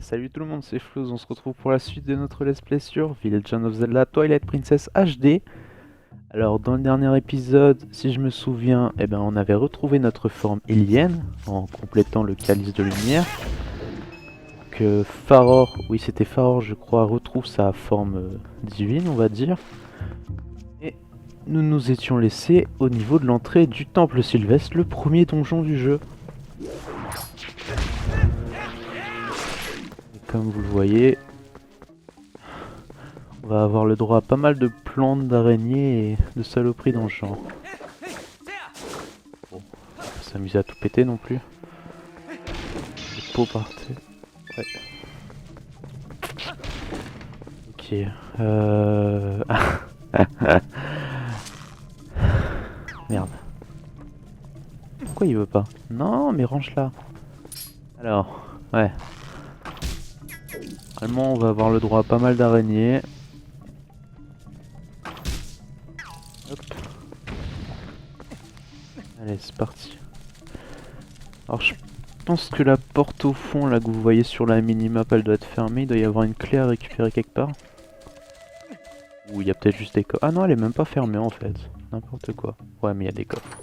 Salut tout le monde, c'est Floz, on se retrouve pour la suite de notre let's play sur Legend of Zelda Twilight Princess HD. Alors dans le dernier épisode, si je me souviens, on avait retrouvé notre forme Hylienne en complétant le calice de lumière. Que Faror, oui c'était Faror je crois, retrouve sa forme divine on va dire. Et nous nous étions laissés au niveau de l'entrée du temple sylvestre, le premier donjon du jeu. Et comme vous le voyez, on va avoir le droit à pas mal de plantes, d'araignées et de saloperies dans le genre. Bon, faut pas s'amuser à tout péter non plus. Les pots par terre. Ouais. Ok. Merde. Pourquoi il veut pas? Non, mais range là. Alors, ouais. Normalement, on va avoir le droit à pas mal d'araignées. Hop. Allez, c'est parti. Alors, je pense que la porte au fond, là, que vous voyez sur la minimap, elle doit être fermée. Il doit y avoir une clé à récupérer quelque part. Ou il y a peut-être juste des coffres. Ah non, elle est même pas fermée en fait. N'importe quoi. Ouais, mais il y a des coffres.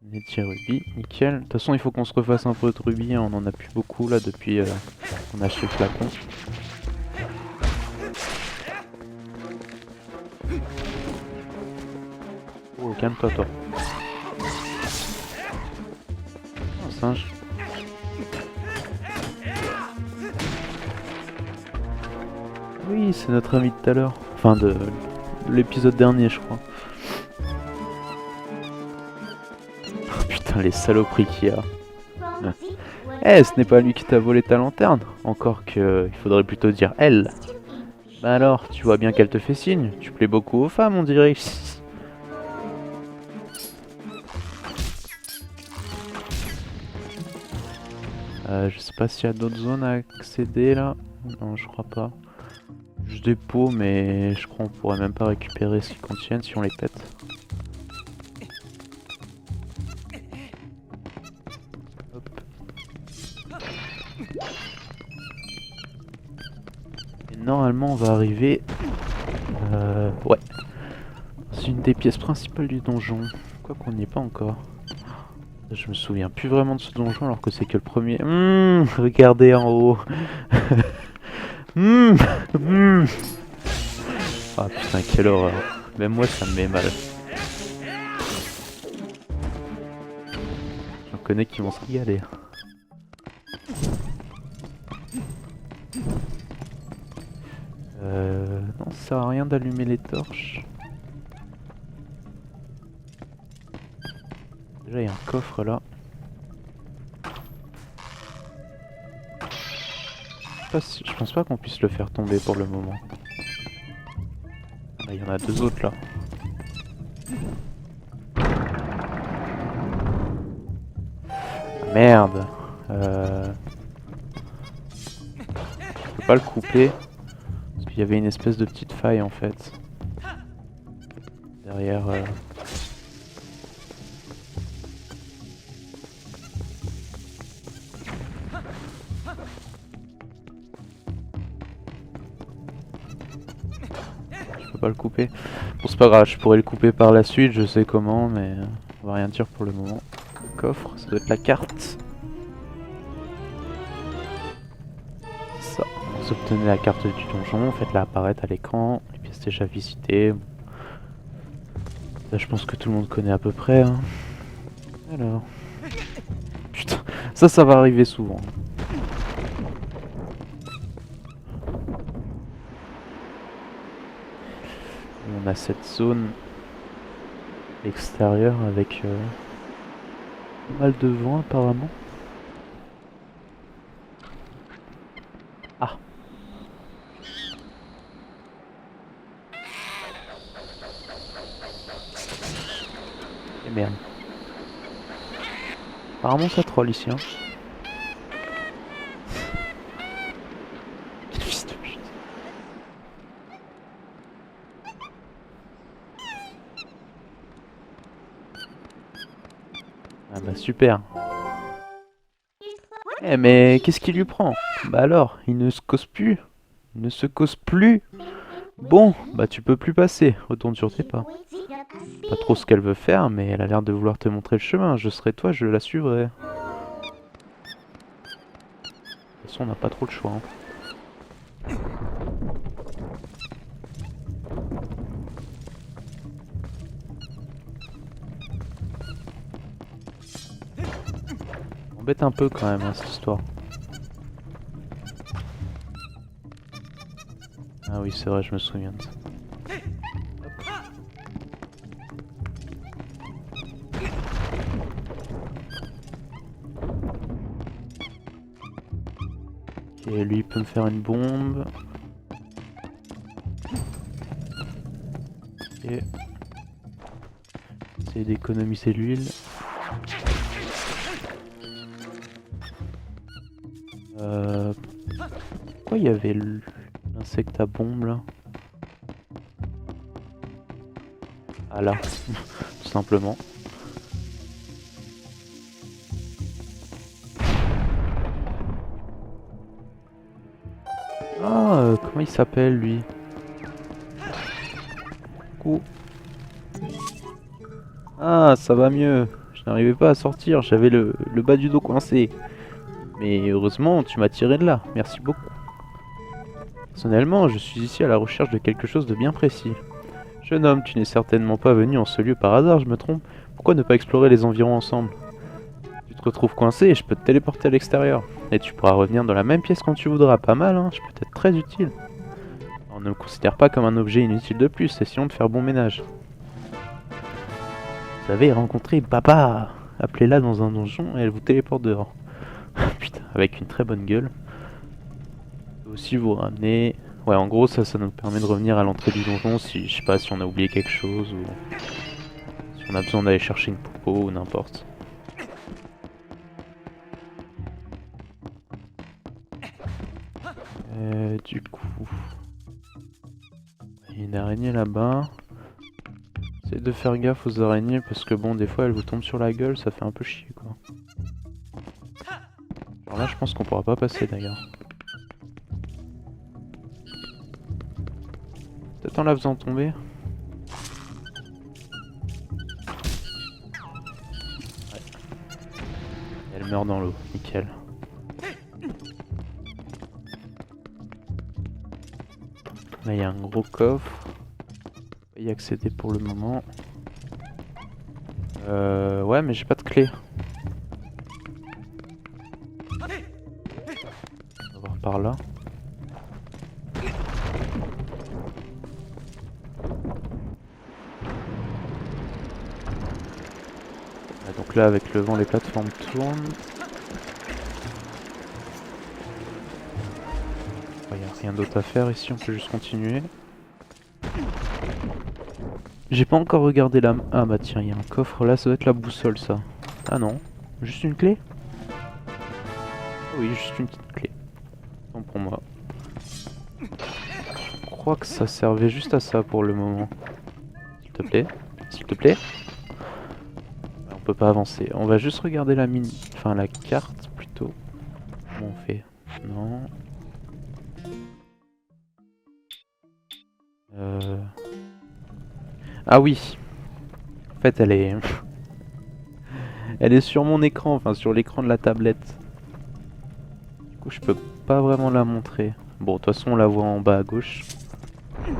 Des rubis, nickel. De toute façon, il faut qu'on se refasse un peu de rubis. Hein. On en a plus beaucoup là depuis qu'on a acheté le flacon. Oh, calme-toi, toi. Un singe. Oui, c'est notre ami de tout à l'heure. Enfin, de l'épisode dernier, je crois. Oh, putain, les saloperies qu'il y a. Eh, ce n'est pas lui qui t'a volé ta lanterne. Encore que, il faudrait plutôt dire elle. Bah alors, tu vois bien qu'elle te fait signe. Tu plais beaucoup aux femmes, on dirait. Je sais pas s'il y a d'autres zones à accéder là. Non, je crois pas. Juste des pots, mais je crois qu'on pourrait même pas récupérer ce qu'ils contiennent si on les pète. Hop. Et normalement, on va arriver. Ouais. C'est une des pièces principales du donjon. Quoi qu'on n'y est pas encore. Je me souviens plus vraiment de ce donjon alors que c'est que le premier. Regardez en haut. Ah putain, quelle horreur. Même moi, ça me met mal. J'en connais qui vont se régaler. Non, ça sert à rien d'allumer les torches. Déjà, il y a un coffre là. Je pense pas qu'on puisse le faire tomber pour le moment. Ah, il y en a deux autres là. Merde. Je peux pas le couper. Parce qu'il y avait une espèce de petite faille en fait. Derrière. Je peux pas le couper. Bon, c'est pas grave, je pourrais le couper par la suite, je sais comment, mais on va rien dire pour le moment. Coffre, ça doit être la carte. Ça, vous obtenez la carte du donjon, faites-la apparaître à l'écran, les pièces déjà visitées. Là, je pense que tout le monde connaît à peu près. Hein. Alors. Putain, ça va arriver souvent. On a cette zone extérieure avec pas mal de vent apparemment. Ah. Et merde. Apparemment ça troll ici. Hein. Fils de pute. Ah bah super. Eh mais qu'est-ce qui lui prend? Bah alors, il ne se cause plus. Il ne se cause plus. Bon, bah tu peux plus passer. Retourne sur tes pas. Pas trop ce qu'elle veut faire, mais elle a l'air de vouloir te montrer le chemin. Je serais toi, je la suivrai. De toute façon, on n'a pas trop le choix, hein. Embête un peu quand même, hein, cette histoire. Ah oui, c'est vrai, je me souviens de ça. Et lui, il peut me faire une bombe. Et essayer d'économiser l'huile. Pourquoi il y avait l'insecte à bombe là? Ah là, tout simplement. Ah, comment il s'appelle lui? Coucou. Ah, ça va mieux. Je n'arrivais pas à sortir, j'avais le bas du dos coincé. Mais heureusement, tu m'as tiré de là. Merci beaucoup. Personnellement, je suis ici à la recherche de quelque chose de bien précis. Jeune homme, tu n'es certainement pas venu en ce lieu par hasard, je me trompe. Pourquoi ne pas explorer les environs ensemble? Tu te retrouves coincé et je peux te téléporter à l'extérieur. Et tu pourras revenir dans la même pièce quand tu voudras. Pas mal, hein? Je peux être très utile. On ne me considère pas comme un objet inutile de plus, essayons de faire bon ménage. Vous avez rencontré Baba. Appelez-la dans un donjon et elle vous téléporte dehors. Putain, avec une très bonne gueule. Je peux aussi vous ramener... Ouais, en gros, ça nous permet de revenir à l'entrée du donjon si, je sais pas, si on a oublié quelque chose ou si on a besoin d'aller chercher une popo ou n'importe. Du coup... Il y a une araignée là-bas. Essayez de faire gaffe aux araignées parce que bon, des fois, elles vous tombent sur la gueule, ça fait un peu chier, quoi. Alors là, je pense qu'on pourra pas passer, d'ailleurs. Peut-être en la faisant tomber. Ouais. Elle meurt dans l'eau, nickel. Là, il y a un gros coffre. On va y accéder pour le moment. Ouais, mais j'ai pas de clé. On va voir par là. Ah, donc là, avec le vent, les plateformes tournent. Il n'y a rien d'autre à faire ici, on peut juste continuer. J'ai pas encore regardé la... Ah bah tiens, il y a un coffre là, ça doit être la boussole ça. Ah non, juste une clé? Oui, juste une petite clé. Bon pour moi. Je crois que ça servait juste à ça pour le moment. S'il te plaît, s'il te plaît. On peut pas avancer. On va juste regarder la mini... Enfin la carte plutôt. Comment on fait? Non. Ah oui. En fait elle est... Elle est sur mon écran, enfin sur l'écran de la tablette. Du coup je peux pas vraiment la montrer. Bon de toute façon on la voit en bas à gauche. Donc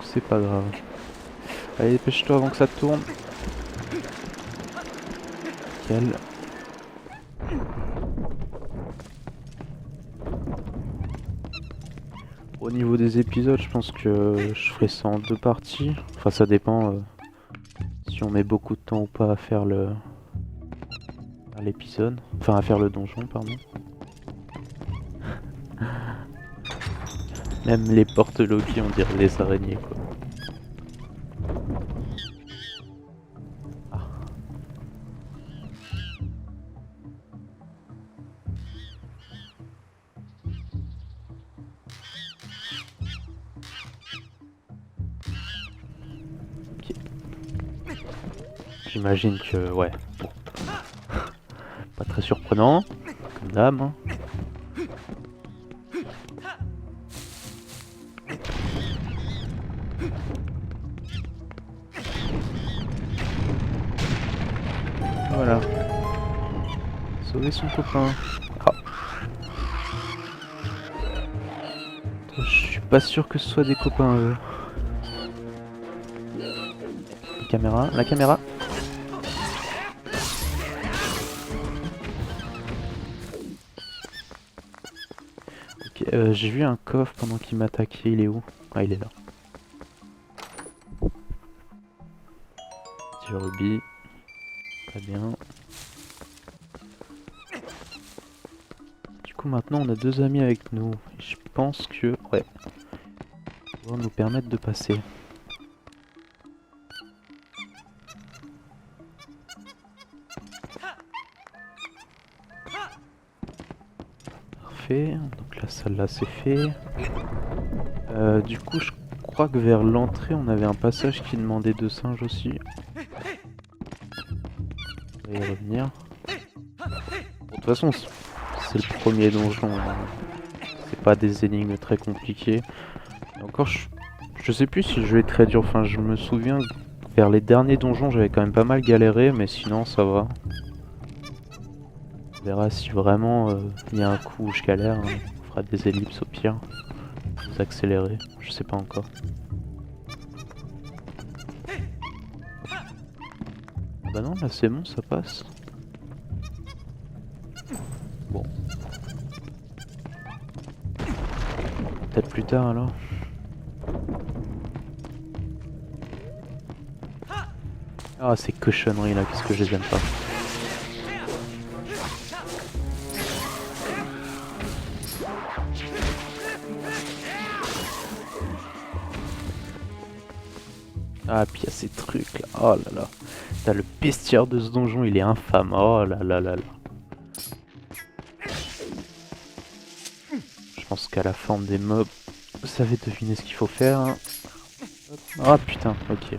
c'est pas grave. Allez dépêche-toi avant que ça tourne. Nickel. Au niveau des épisodes, je pense que je ferai ça en 2 parties. Enfin, ça dépend si on met beaucoup de temps ou pas à faire l'épisode. Enfin, à faire le donjon, pardon. Même les portes Loki, on dirait des araignées, quoi. Ah. Ok. J'imagine que, ouais, bon, pas très surprenant, comme d'hab. Hein. Voilà. Sauver son copain. Ah. Je suis pas sûr que ce soit des copains eux. La caméra. Ok, j'ai vu un coffre pendant qu'il m'attaquait, il est où? Ah, il est là. Petit rubis. Très bien. Du coup maintenant on a deux amis avec nous. Et je pense que... Ouais. Ça va nous permettre de passer. Parfait. Donc la salle là c'est fait. Du coup je crois que vers l'entrée on avait un passage qui demandait deux singes aussi. On va y revenir. Bon, de toute façon c'est le premier donjon. Hein. C'est pas des énigmes très compliquées. Et encore je sais plus si le jeu est très dur. Enfin je me souviens vers les derniers donjons j'avais quand même pas mal galéré. Mais sinon ça va. On verra si vraiment il y a un coup où je galère. Hein. On fera des ellipses au pire. Des accélérés. Je sais pas encore. Bah non, là c'est bon, ça passe. Bon. Peut-être plus tard alors. Ah ces cochonneries là, qu'est-ce que je les aime pas. Ah puis il y a ces trucs là, oh là là. T'as le bestiaire de ce donjon, il est infâme, oh là là là là. Je pense qu'à la forme des mobs, vous savez deviner ce qu'il faut faire. Hein. Ah putain, ok.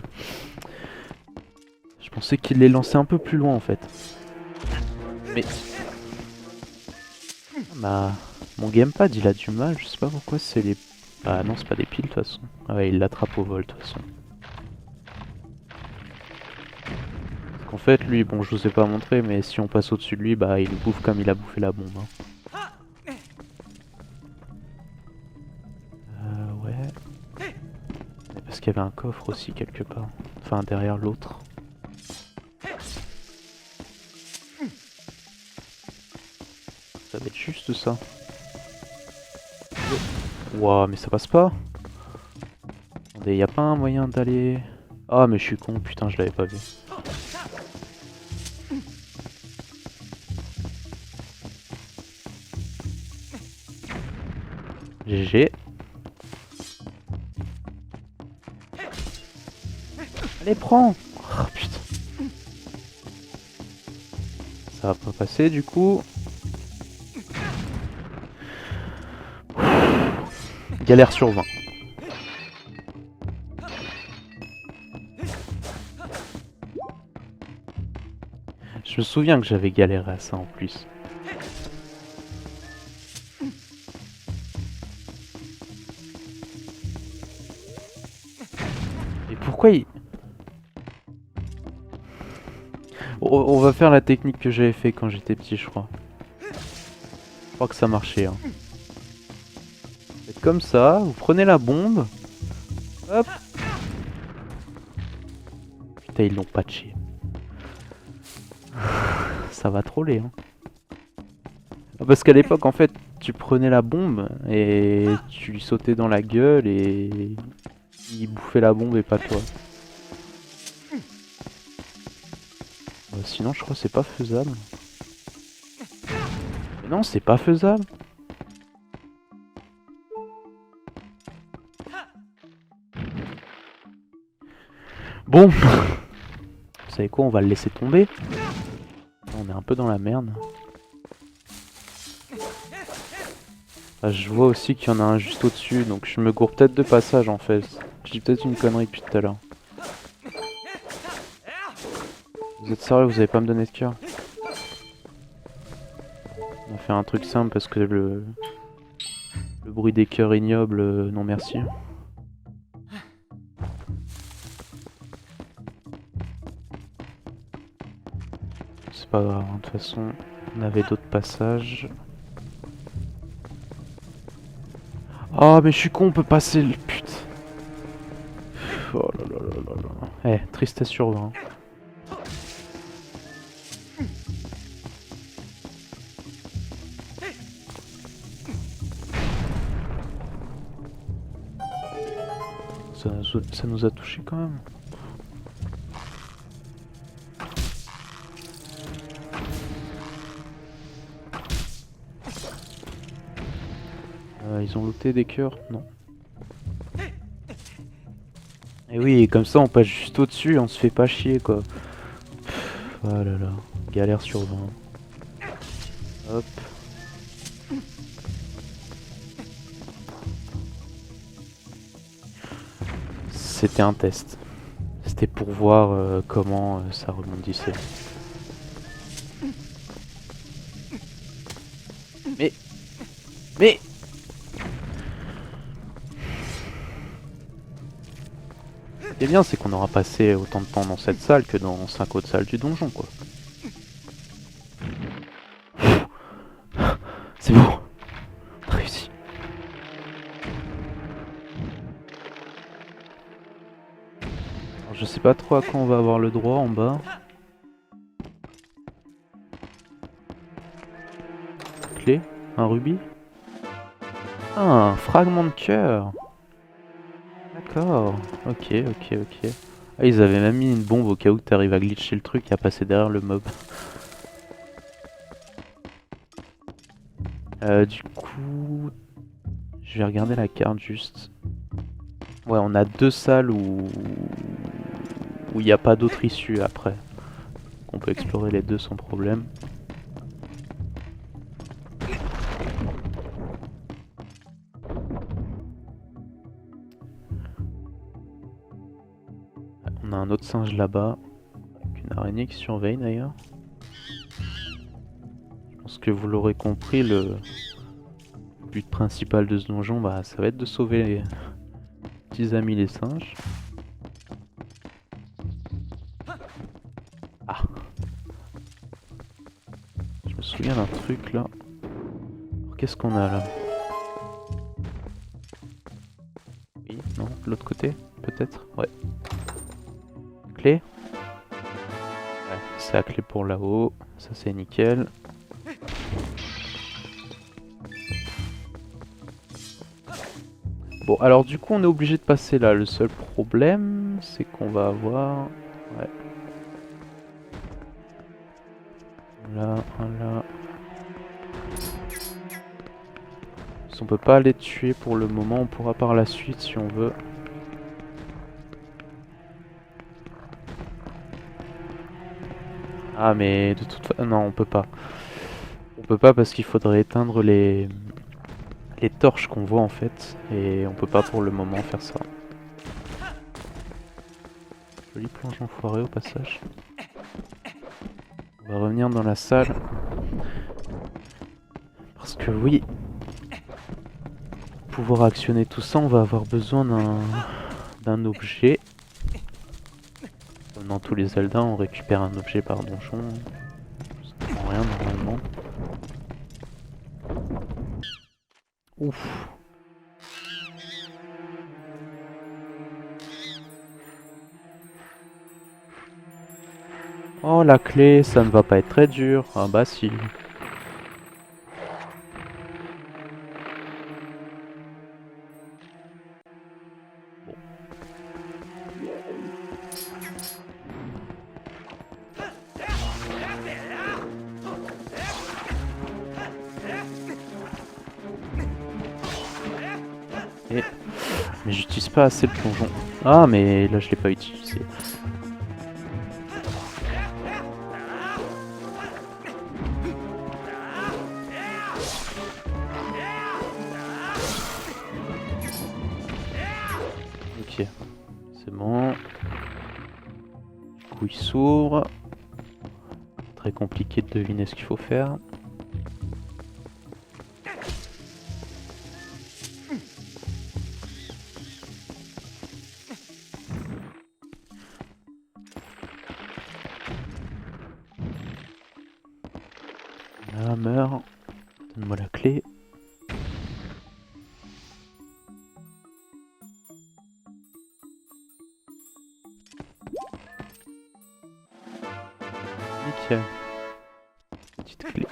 Je pensais qu'il les lançait un peu plus loin en fait. Mais... Bah... Mon gamepad il a du mal, je sais pas pourquoi c'est les... Ah non c'est pas des piles de toute façon. Ah ouais il l'attrape au vol de toute façon. En fait lui, bon je vous ai pas montré mais si on passe au-dessus de lui, bah il bouffe comme il a bouffé la bombe. Hein. Ouais. Parce qu'il y avait un coffre aussi quelque part. Enfin derrière l'autre. Ça va être juste ça. Ouah mais ça passe pas. Attendez, y a pas un moyen d'aller... Ah mais je suis con, putain je l'avais pas vu. GG. Allez prends. Oh putain. Ça va pas passer du coup. Galère sur 20. Je me souviens que j'avais galéré à ça en plus. Et pourquoi il... On va faire la technique que j'avais fait quand j'étais petit je crois. Je crois que ça marchait. Hein. Faites comme ça, vous prenez la bombe. Hop. Putain ils l'ont patché. Ça va troller hein. Parce qu'à l'époque en fait tu prenais la bombe et tu lui sautais dans la gueule et il bouffait la bombe et pas toi. Sinon je crois que c'est pas faisable. Mais non c'est pas faisable. Bon. Vous savez quoi, on va le laisser tomber. On est un peu dans la merde. Ah, je vois aussi qu'il y en a un juste au-dessus, donc je me gourre peut-être de passage en fait. Je dis peut-être une connerie depuis tout à l'heure. Vous êtes sérieux, vous allez pas me donner de cœur? On va faire un truc simple parce que le bruit des cœurs ignobles, non merci. C'est pas grave, hein, de toute façon, on avait d'autres passages. Oh mais je suis con, on peut passer le putain. Oh là là là là là. Eh, tristesse sur 20. Ça nous a touché quand même. Ils ont looté des cœurs? Non. Et oui, comme ça on passe juste au-dessus, on se fait pas chier quoi. Oh là là, galère sur 20. Hop. C'était un test. C'était pour voir comment ça rebondissait. Mais ce qui est bien, c'est qu'on aura passé autant de temps dans cette salle que dans 5 autres salles du donjon, quoi. C'est bon. On a réussi. Alors, je sais pas trop à quoi on va avoir le droit en bas. Clé? Un rubis? Ah, un fragment de cœur. D'accord. Ok, ok, ok. Ah, ils avaient même mis une bombe au cas où t'arrives à glitcher le truc et à passer derrière le mob. Du coup... Je vais regarder la carte juste. Ouais, on a 2 salles où il n'y a pas d'autre issue après. On peut explorer les deux sans problème. On a un autre singe là-bas, avec une araignée qui surveille d'ailleurs. Je pense que vous l'aurez compris, le but principal de ce donjon, bah, ça va être de sauver les petits amis les singes. Ah, je me souviens d'un truc là. Qu'est-ce qu'on a là? Oui, non, de l'autre côté, peut-être? Ouais. Clé? Ouais, c'est la clé pour là-haut, ça c'est nickel. Bon, alors du coup on est obligé de passer là. Le seul problème, c'est qu'on va avoir... Ouais. Là, là. On peut pas les tuer pour le moment, on pourra par la suite si on veut. Ah mais de toute façon... Non, on peut pas. On peut pas parce qu'il faudrait éteindre les torches qu'on voit en fait. Et on peut pas pour le moment faire ça. Joli plongeon foiré au passage. On va revenir dans la salle. Parce que oui, pour pouvoir actionner tout ça, on va avoir besoin d'un objet. Comme dans tous les Zelda, on récupère un objet par donjon. Ça prend rien normalement. Ouf. Oh la clé, ça ne va pas être très dur. Ah bah si. Mais j'utilise pas assez le plongeon. Ah mais là je l'ai pas utilisé. Ok, c'est bon. Du coup il s'ouvre. très compliqué de deviner ce qu'il faut faire. Là, meurs. Donne-moi la clé. Nickel. Petite clé.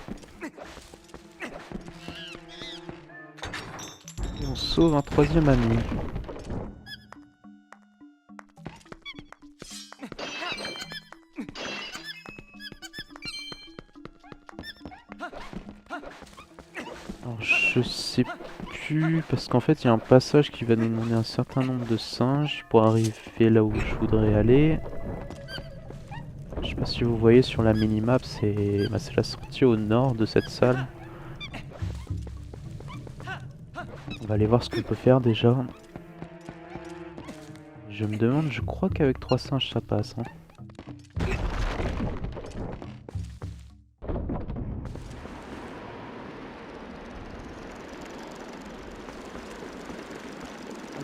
Et on sauve un 3e ami. Alors je sais plus, parce qu'en fait il y a un passage qui va nous demander un certain nombre de singes pour arriver là où je voudrais aller. Je sais pas si vous voyez sur la minimap, c'est la sortie au nord de cette salle. On va aller voir ce qu'on peut faire déjà. Je me demande, je crois qu'avec 3 singes ça passe. Hein.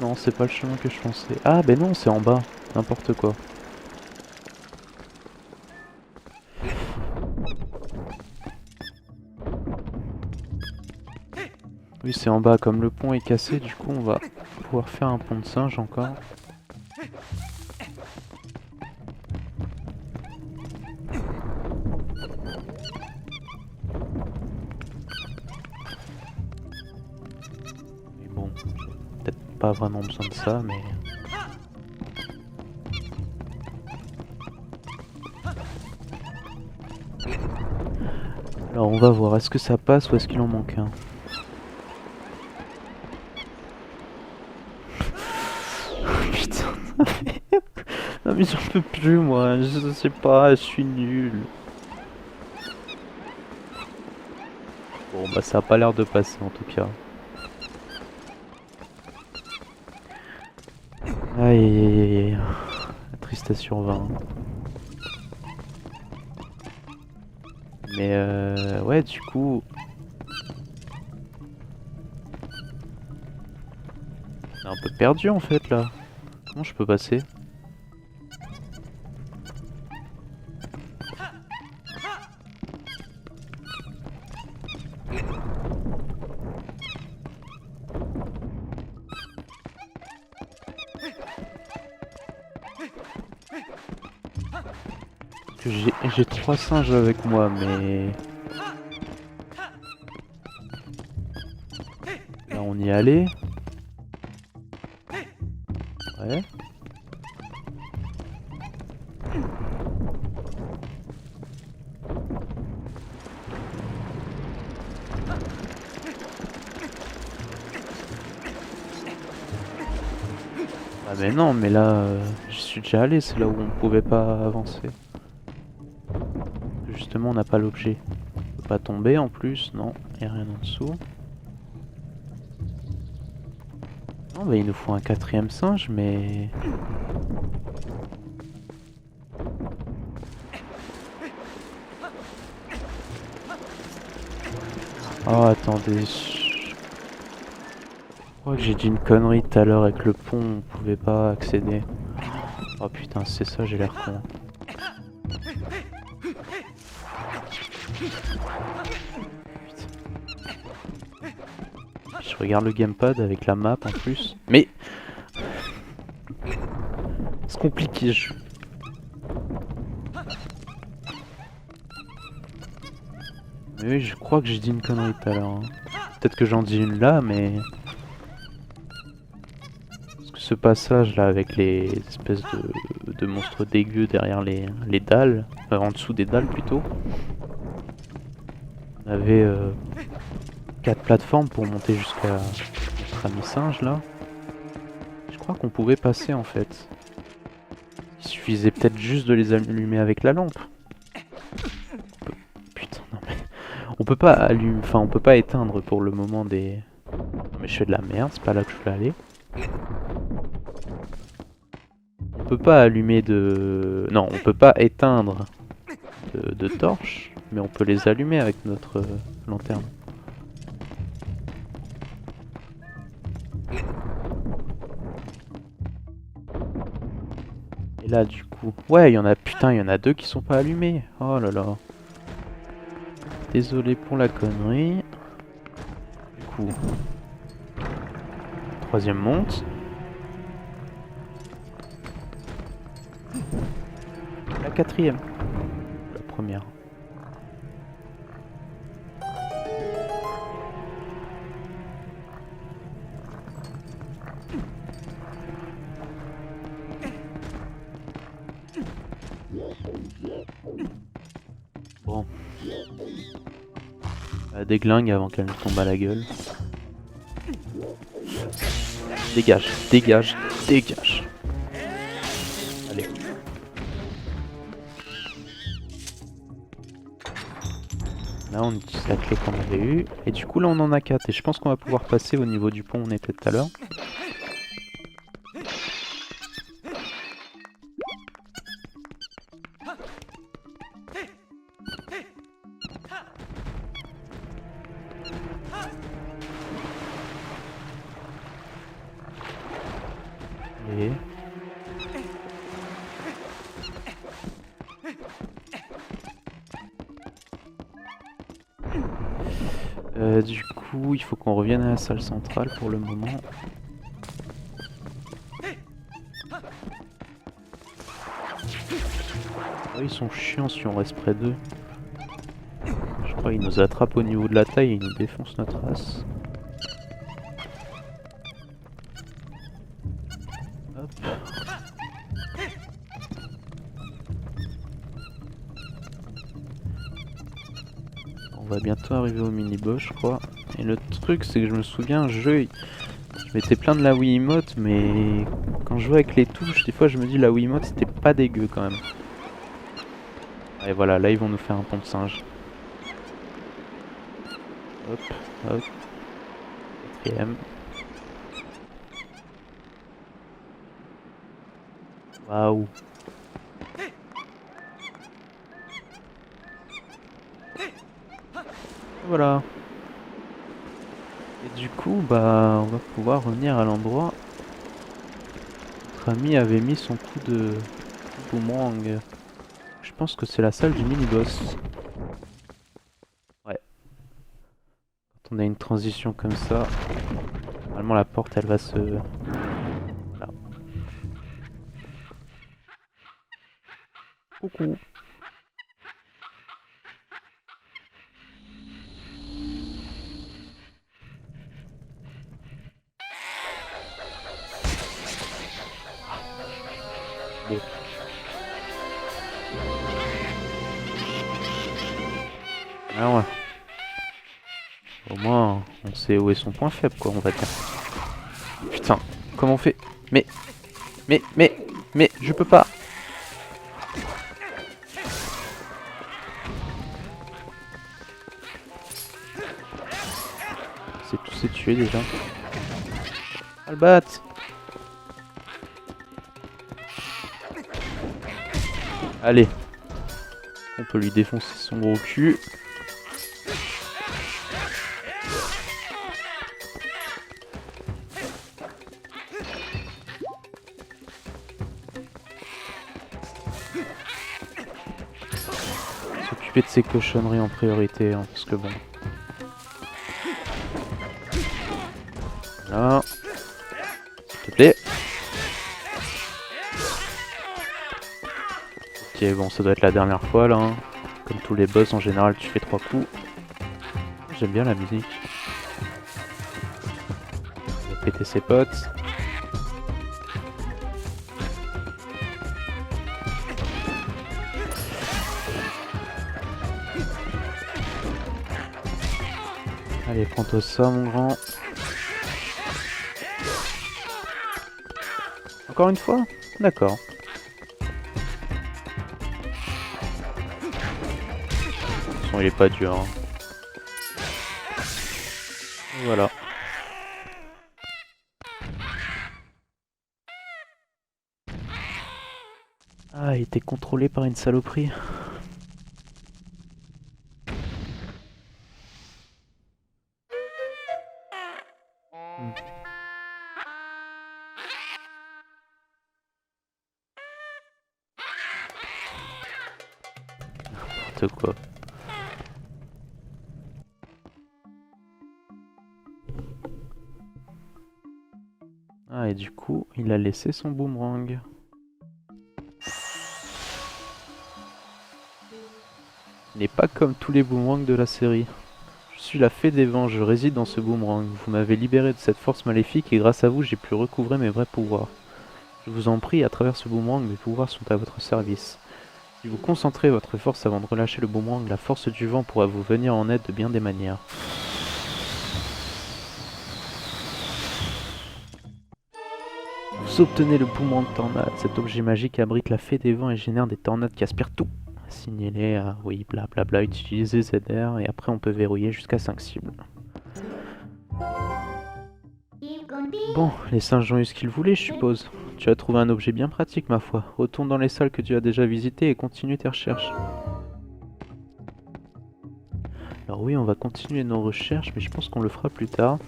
Non, c'est pas le chemin que je pensais. Ah, ben non, c'est en bas. N'importe quoi. Oui, c'est en bas. Comme le pont est cassé, du coup, on va pouvoir faire un pont de singe encore. Mais bon, peut-être pas vraiment besoin de ça, mais... Alors on va voir, est-ce que ça passe ou est-ce qu'il en manque un? Putain, non mais j'en peux plus moi, je sais pas, je suis nul. Bon bah ça a pas l'air de passer en tout cas. Aïe aïe aïe aïe, la tristesse survint. Mais ouais du coup... On est un peu perdu en fait là. Comment je peux passer? J'ai 3 singes avec moi, mais... Là, on y allait. Ouais. Ah mais non, mais là, je suis déjà allé, c'est là où on pouvait pas avancer. Justement, on n'a pas l'objet. On peut pas tomber en plus, non, il n'y a rien en dessous. Non, bah il nous faut un 4e singe, mais... Oh, attendez. Je crois que j'ai dit une connerie tout à l'heure avec le pont, on pouvait pas accéder. Oh putain, c'est ça, j'ai l'air con. Je regarde le gamepad avec la map en plus. Mais... C'est compliqué, Mais oui, je crois que j'ai dit une connerie tout à l'heure. Hein. Peut-être que j'en dis une là, mais... Parce que ce passage là avec les espèces de monstres dégueux derrière les dalles, en dessous des dalles plutôt. On avait 4 plateformes pour monter jusqu'à notre ami singe là. Je crois qu'on pouvait passer en fait. Il suffisait peut-être juste de les allumer avec la lampe. Putain, non mais... On peut pas allumer... Enfin, on peut pas éteindre pour le moment des... Non mais je fais de la merde, c'est pas là que je voulais aller. On peut pas allumer de... Non, on peut pas éteindre de torches, mais on peut les allumer avec notre lanterne. Et là du coup, ouais, il y en a, putain, il y en a deux qui sont pas allumés. Oh là là. Désolé pour la connerie. Du coup, troisième monte. La quatrième. La première. Bon. Déglingue avant qu'elle nous tombe à la gueule. Dégage, dégage, dégage. Allez. Là on utilise la clé qu'on avait eue. Et du coup là on en a 4. Et je pense qu'on va pouvoir passer au niveau du pont où on était tout à l'heure. Et... du coup, il faut qu'on revienne à la salle centrale pour le moment. Oh, ils sont chiants si on reste près d'eux. Je crois qu'ils nous attrapent au niveau de la taille et ils nous défoncent notre race. Hop. On va bientôt arriver au mini-boss, je crois. Et le truc, c'est que je me souviens, je mettais plein de la Wiimote, mais quand je jouais avec les touches, des fois je me dis la Wiimote c'était pas dégueu quand même. Et voilà, là ils vont nous faire un pont de singe. Hop, hop. Quatrième. Waouh. Voilà. Et du coup, bah, on va pouvoir revenir à l'endroit où notre ami avait mis son coup de boomerang. Je pense que c'est la salle du mini-boss. Ouais. Quand on a une transition comme ça, normalement la porte elle va se... Voilà. Coucou. Bon. Alors, ouais. Au moins, on sait où est son point faible, quoi, on va dire. Putain, comment on fait? Mais, je peux pas. C'est tous ces tués déjà. Albat. Allez. On peut lui défoncer son gros cul. S'occuper de ces cochonneries en priorité, hein, parce que bon. Voilà. S'il te plaît. Ok, bon, ça doit être la dernière fois là. Hein. Comme tous les boss, en général, tu fais 3 coups. J'aime bien la musique. Il va péter ses potes. Allez, prends-toi ça, mon grand. Encore une fois? D'accord. De toute façon, il est pas dur. Hein. Voilà. Ah, il était contrôlé par une saloperie. n'importe quoi. Ah, et du coup, il a laissé son boomerang. Il n'est pas comme tous les boomerangs de la série. Je suis la fée des vents, je réside dans ce boomerang. Vous m'avez libéré de cette force maléfique et grâce à vous, j'ai pu recouvrer mes vrais pouvoirs. Je vous en prie, à travers ce boomerang, mes pouvoirs sont à votre service. Si vous concentrez votre force avant de relâcher le boomerang, la force du vent pourra vous venir en aide de bien des manières. Vous obtenez le boomerang tornade. Cet objet magique abrite la fée des vents et génère des tornades qui aspirent tout. Signalez à oui, blablabla, utilisez ZR et après on peut verrouiller jusqu'à 5 cibles. Bon, les singes ont eu ce qu'ils voulaient, je suppose. Tu as trouvé un objet bien pratique, ma foi. Retourne dans les salles que tu as déjà visitées et continue tes recherches. Alors oui, on va continuer nos recherches, mais je pense qu'on le fera plus tard.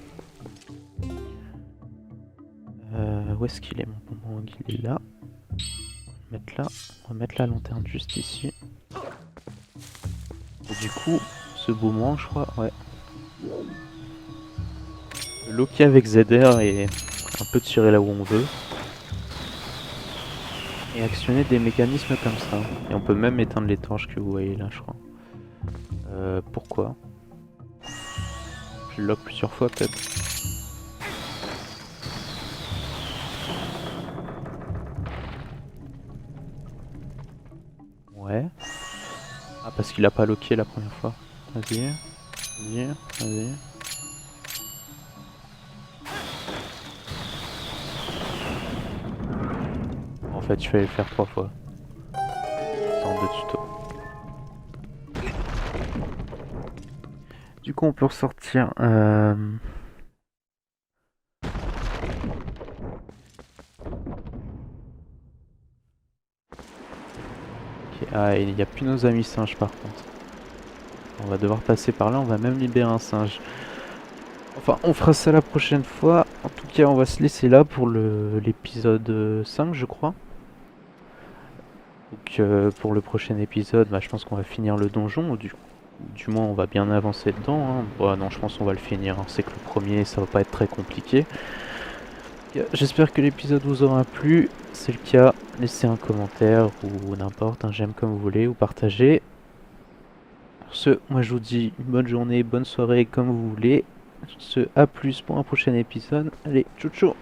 Où est-ce qu'il est, mon boomerang? Il est là. On va mettre la lanterne juste ici. Et du coup, ce boomerang, je crois, ouais. Le loquer avec ZR et un peu tirer là où on veut. Et actionner des mécanismes comme ça. Et on peut même éteindre les torches que vous voyez là, je crois. Pourquoi? Je le lock plusieurs fois peut-être. Ouais. Ah, parce qu'il a pas locké la première fois. Vas-y, vas-y, vas-y. En fait, il fallait le faire 3 fois. Sans de tuto. Du coup, on peut ressortir. Okay. Ah, il n'y a plus nos amis singes par contre. On va devoir passer par là, on va même libérer un singe. Enfin, on fera ça la prochaine fois. En tout cas, on va se laisser là pour l'épisode 5, je crois. Donc, pour le prochain épisode, bah, je pense qu'on va finir le donjon. Du moins, on va bien avancer dedans. Hein. Bon, non, je pense qu'on va le finir. Hein. C'est que le premier, ça va pas être très compliqué. J'espère que l'épisode vous aura plu. C'est le cas, laissez un commentaire ou n'importe, un j'aime comme vous voulez, ou partagez. Sur ce, moi je vous dis une bonne journée, bonne soirée, comme vous voulez. Sur ce, à plus pour un prochain épisode. Allez, ciao ciao.